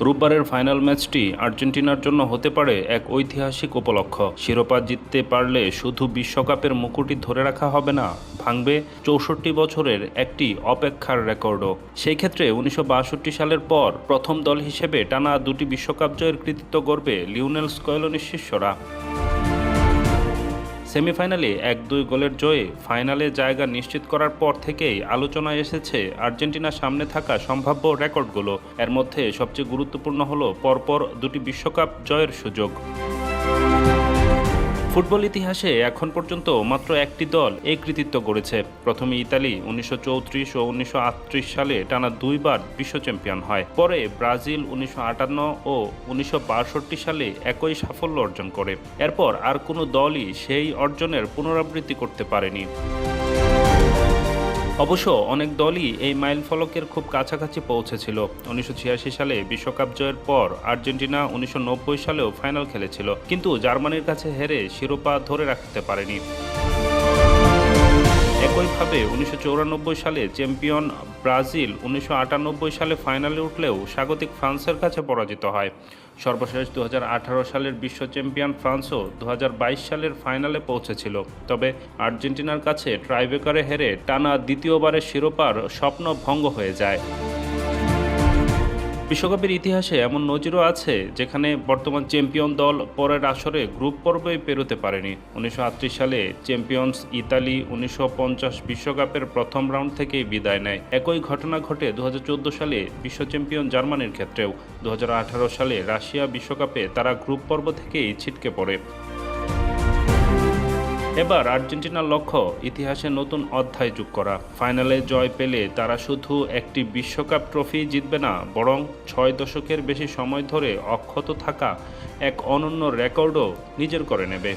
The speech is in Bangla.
রোববারের ফাইনাল ম্যাচটি আর্জেন্টিনার জন্য হতে পারে এক ঐতিহাসিক উপলক্ষ। শিরোপা জিততে পারলে শুধু বিশ্বকাপের মুকুটই ধরে রাখা হবে না, ভাঙবে ৬৪ বছরের একটি অপেক্ষার রেকর্ডও। সেই ক্ষেত্রে ১৯৬২ সালের পর প্রথম দল হিসেবে টানা দুটি বিশ্বকাপ জয়ের কৃতিত্ব গড়বে লিওনেল স্কলোনির শিষ্যরা। সেমিফাইনালে ১-২ গোলের জয়ে ফাইনালে জায়গা নিশ্চিত করার পর থেকেই আলোচনায় এসেছে আর্জেন্টিনার সামনে থাকা সম্ভাব্য রেকর্ডগুলো। এর মধ্যে সবচেয়ে গুরুত্বপূর্ণ হলো পরপর দুটি বিশ্বকাপ জয়ের সুযোগ। ফুটবল ইতিহাসে এখন পর্যন্ত মাত্র একটি দল এই কৃতিত্ব গড়েছে। প্রথমে ইতালি ১৯৩৪ ও ১৯৩৮ সালে টানা দুইবার বিশ্ব চ্যাম্পিয়ন হয়। পরে ব্রাজিল ১৯৫৮ ও ১৯৬২ সালে একই সাফল্য অর্জন করে। এরপর আর কোনো দলই সেই অর্জনের পুনরাবৃত্তি করতে পারেনি। অবশ্য অনেক দলই এই মাইলফলকের খুব কাছাকাছি পৌঁছেছিল। ১৯৮৬ সালে বিশ্বকাপ জয়ের পর আর্জেন্টিনা ১৯৯০ সালেও ফাইনাল খেলেছিল, কিন্তু জার্মানির কাছে হেরে শিরোপা ধরে রাখতে পারেনি। একইভাবে ১৯৯৪ সালে চ্যাম্পিয়ন ব্রাজিল ১৯৯৮ সালে ফাইনালে উঠলেও স্বাগতিক ফ্রান্সের কাছে পরাজিত হয়। সর্বশেষ ২০১৮ সালের বিশ্ব চ্যাম্পিয়ন ফ্রান্সও ২০২২ সালের ফাইনালে পৌঁছেছিল, তবে আর্জেন্টিনার কাছে ট্রাইব্রেকারে হেরে টানা দ্বিতীয়বারের শিরোপার স্বপ্ন ভঙ্গ হয়ে যায়। বিশ্বকাপের ইতিহাসে এমন নজিরও আছে যেখানে বর্তমান চ্যাম্পিয়ন দল পরের আসরে গ্রুপ পর্বই পেরোতে পারেনি। ১৯৩৮ সালে চ্যাম্পিয়ন্স ইতালি ১৯৫০ বিশ্বকাপের প্রথম রাউন্ড থেকেই বিদায় নেয়। একই ঘটনা ঘটে ২০১৪ সালে বিশ্ব চ্যাম্পিয়ন জার্মানির ক্ষেত্রেও। ২০১৮ সালে রাশিয়া বিশ্বকাপে তারা গ্রুপ পর্ব থেকেই ছিটকে পড়ে। এবার আর্জেন্টিনার লক্ষ্য ইতিহাসে নতুন অধ্যায় যোগ করা। ফাইনালে জয় পেলে তারা শুধু একটি বিশ্বকাপ ট্রফি জিতবে না, বরং ৬ দশকের বেশি সময় ধরে অক্ষত থাকা এক অনন্য রেকর্ডও নিজের করে নেবে।